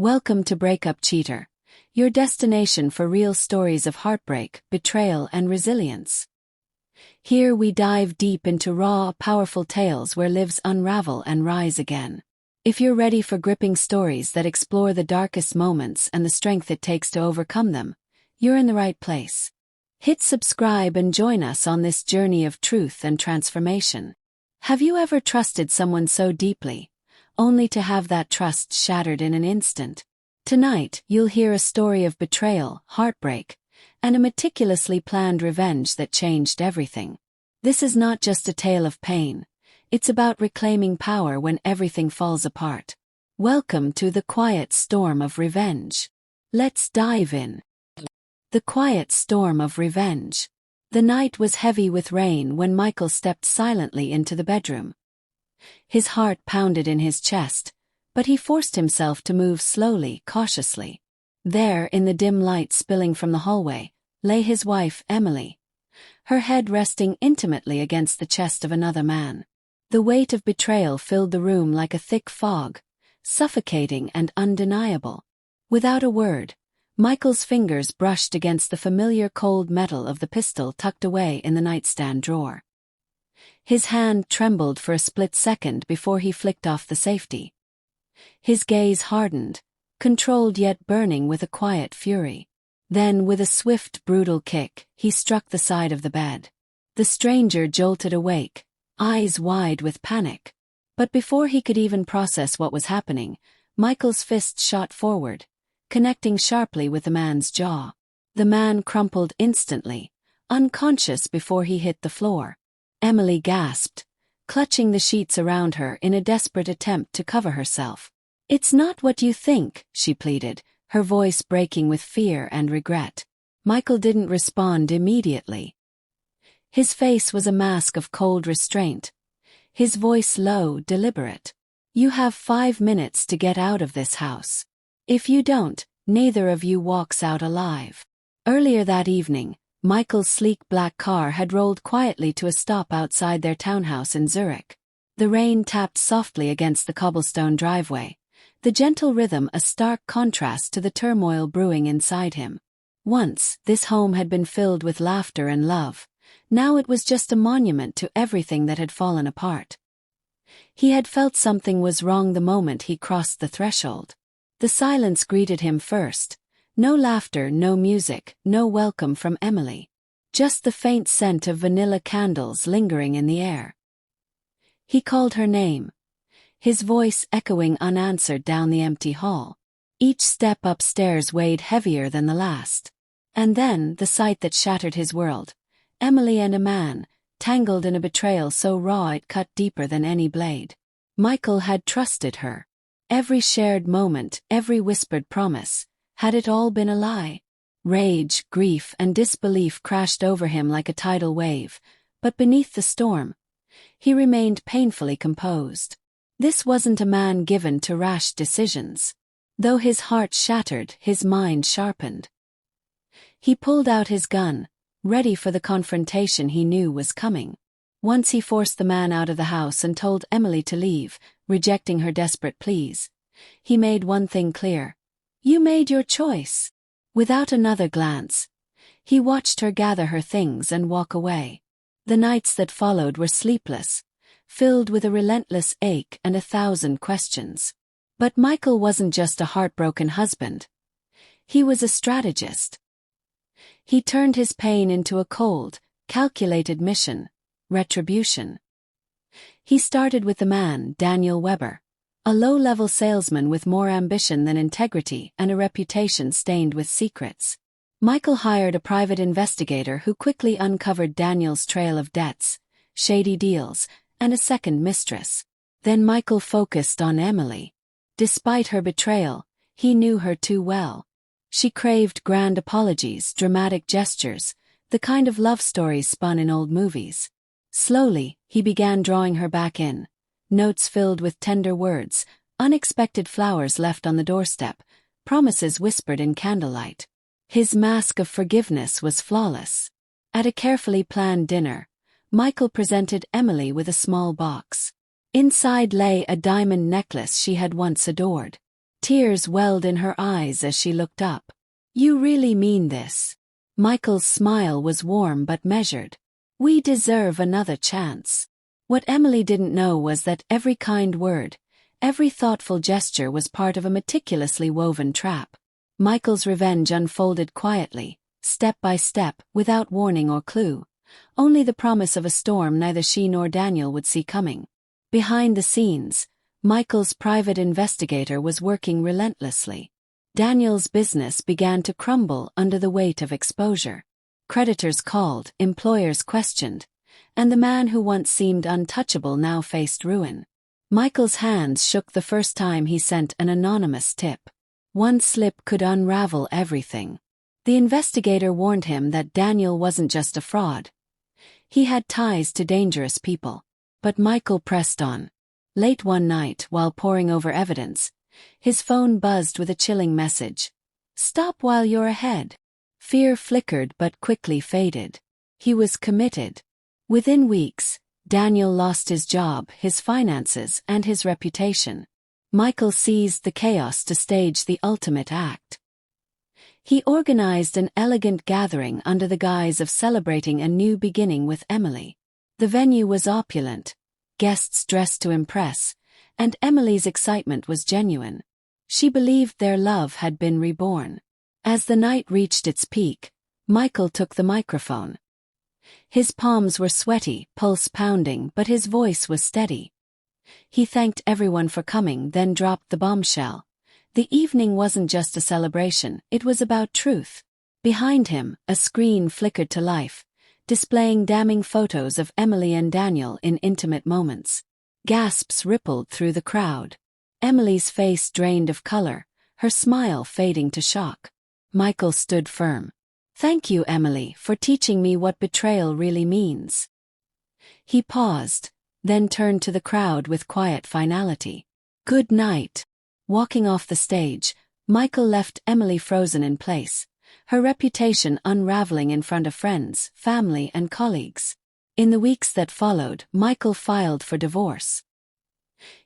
Welcome to Breakup Cheater, your destination for real stories of heartbreak, betrayal, and resilience. Here we dive deep into raw, powerful tales where lives unravel and rise again. If you're ready for gripping stories that explore the darkest moments and the strength it takes to overcome them, you're in the right place. Hit subscribe and join us on this journey of truth and transformation. Have you ever trusted someone so deeply, only to have that trust shattered in an instant? Tonight, you'll hear a story of betrayal, heartbreak, and a meticulously planned revenge that changed everything. This is not just a tale of pain. It's about reclaiming power when everything falls apart. Welcome to the quiet storm of revenge. Let's dive in. The quiet storm of revenge. The night was heavy with rain when Michael stepped silently into the bedroom. His heart pounded in his chest, but he forced himself to move slowly, cautiously. There, in the dim light spilling from the hallway, lay his wife, Emily, her head resting intimately against the chest of another man. The weight of betrayal filled the room like a thick fog, suffocating and undeniable. Without a word, Michael's fingers brushed against the familiar cold metal of the pistol tucked away in the nightstand drawer. His hand trembled for a split second before he flicked off the safety. His gaze hardened, controlled yet burning with a quiet fury. Then, with a swift, brutal kick, he struck the side of the bed. The stranger jolted awake, eyes wide with panic. But before he could even process what was happening, Michael's fist shot forward, connecting sharply with the man's jaw. The man crumpled instantly, unconscious before he hit the floor. Emily gasped, clutching the sheets around her in a desperate attempt to cover herself. "It's not what you think," she pleaded, her voice breaking with fear and regret. Michael didn't respond immediately. His face was a mask of cold restraint, his voice low, deliberate. "You have 5 minutes to get out of this house. If you don't, neither of you walks out alive." Earlier that evening, Michael's sleek black car had rolled quietly to a stop outside their townhouse in Zurich. The rain tapped softly against the cobblestone driveway, the gentle rhythm a stark contrast to the turmoil brewing inside him. Once, this home had been filled with laughter and love. Now it was just a monument to everything that had fallen apart. He had felt something was wrong the moment he crossed the threshold. The silence greeted him first. No laughter, no music, no welcome from Emily. Just the faint scent of vanilla candles lingering in the air. He called her name, his voice echoing unanswered down the empty hall. Each step upstairs weighed heavier than the last. And then, the sight that shattered his world. Emily and a man, tangled in a betrayal so raw it cut deeper than any blade. Michael had trusted her. Every shared moment, every whispered promise. Had it all been a lie? Rage, grief, and disbelief crashed over him like a tidal wave, but beneath the storm, he remained painfully composed. This wasn't a man given to rash decisions. Though his heart shattered, his mind sharpened. He pulled out his gun, ready for the confrontation he knew was coming. Once he forced the man out of the house and told Emily to leave, rejecting her desperate pleas. He made one thing clear. "You made your choice." Without another glance, he watched her gather her things and walk away. The nights that followed were sleepless, filled with a relentless ache and 1,000 questions. But Michael wasn't just a heartbroken husband. He was a strategist. He turned his pain into a cold, calculated mission, retribution. He started with the man, Daniel Weber, a low-level salesman with more ambition than integrity and a reputation stained with secrets. Michael hired a private investigator who quickly uncovered Daniel's trail of debts, shady deals, and a second mistress. Then Michael focused on Emily. Despite her betrayal, he knew her too well. She craved grand apologies, dramatic gestures, the kind of love stories spun in old movies. Slowly, he began drawing her back in. Notes filled with tender words, unexpected flowers left on the doorstep, promises whispered in candlelight. His mask of forgiveness was flawless. At a carefully planned dinner, Michael presented Emily with a small box. Inside lay a diamond necklace she had once adored. Tears welled in her eyes as she looked up. "You really mean this?" Michael's smile was warm but measured. "We deserve another chance." What Emily didn't know was that every kind word, every thoughtful gesture was part of a meticulously woven trap. Michael's revenge unfolded quietly, step by step, without warning or clue. Only the promise of a storm neither she nor Daniel would see coming. Behind the scenes, Michael's private investigator was working relentlessly. Daniel's business began to crumble under the weight of exposure. Creditors called, employers questioned, and the man who once seemed untouchable now faced ruin. Michael's hands shook the first time he sent an anonymous tip. One slip could unravel everything. The investigator warned him that Daniel wasn't just a fraud. He had ties to dangerous people. But Michael pressed on. Late one night, while poring over evidence, his phone buzzed with a chilling message. "Stop while you're ahead." Fear flickered but quickly faded. He was committed. Within weeks, Daniel lost his job, his finances, and his reputation. Michael seized the chaos to stage the ultimate act. He organized an elegant gathering under the guise of celebrating a new beginning with Emily. The venue was opulent, guests dressed to impress, and Emily's excitement was genuine. She believed their love had been reborn. As the night reached its peak, Michael took the microphone. His palms were sweaty, pulse pounding, but his voice was steady. He thanked everyone for coming, then dropped the bombshell. The evening wasn't just a celebration, it was about truth. Behind him, a screen flickered to life, displaying damning photos of Emily and Daniel in intimate moments. Gasps rippled through the crowd. Emily's face drained of color, her smile fading to shock. Michael stood firm. "Thank you, Emily, for teaching me what betrayal really means." He paused, then turned to the crowd with quiet finality. "Good night." Walking off the stage, Michael left Emily frozen in place, her reputation unraveling in front of friends, family, and colleagues. In the weeks that followed, Michael filed for divorce.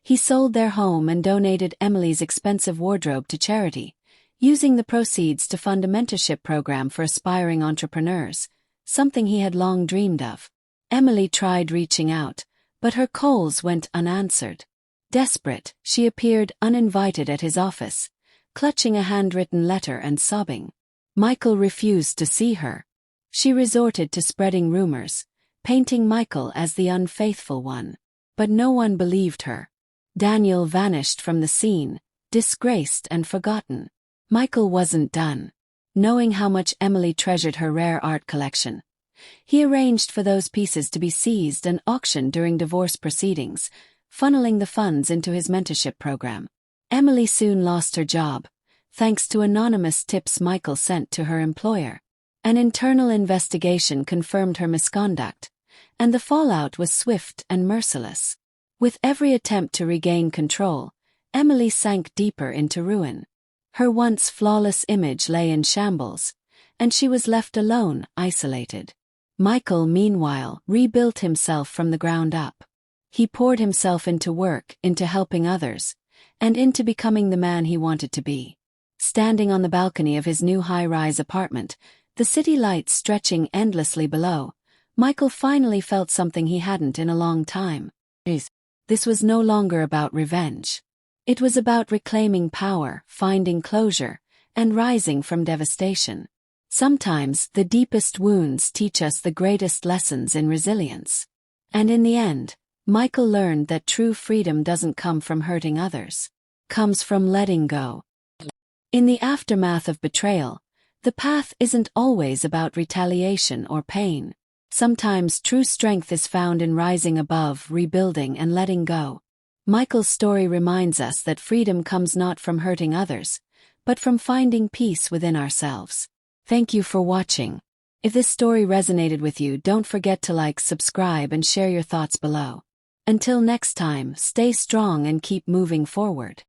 He sold their home and donated Emily's expensive wardrobe to charity, using the proceeds to fund a mentorship program for aspiring entrepreneurs, something he had long dreamed of. Emily tried reaching out, but her calls went unanswered. Desperate, she appeared uninvited at his office, clutching a handwritten letter and sobbing. Michael refused to see her. She resorted to spreading rumors, painting Michael as the unfaithful one. But no one believed her. Daniel vanished from the scene, disgraced and forgotten. Michael wasn't done. Knowing how much Emily treasured her rare art collection, he arranged for those pieces to be seized and auctioned during divorce proceedings, funneling the funds into his mentorship program. Emily soon lost her job, thanks to anonymous tips Michael sent to her employer. An internal investigation confirmed her misconduct, and the fallout was swift and merciless. With every attempt to regain control, Emily sank deeper into ruin. Her once flawless image lay in shambles, and she was left alone, isolated. Michael, meanwhile, rebuilt himself from the ground up. He poured himself into work, into helping others, and into becoming the man he wanted to be. Standing on the balcony of his new high-rise apartment, the city lights stretching endlessly below, Michael finally felt something he hadn't in a long time. This was no longer about revenge. It was about reclaiming power, finding closure, and rising from devastation. Sometimes the deepest wounds teach us the greatest lessons in resilience. And in the end, Michael learned that true freedom doesn't come from hurting others. Comes from letting go. In the aftermath of betrayal, the path isn't always about retaliation or pain. Sometimes true strength is found in rising above, rebuilding, and letting go. Michael's story reminds us that freedom comes not from hurting others, but from finding peace within ourselves. Thank you for watching. If this story resonated with you, don't forget to like, subscribe, and share your thoughts below. Until next time, stay strong and keep moving forward.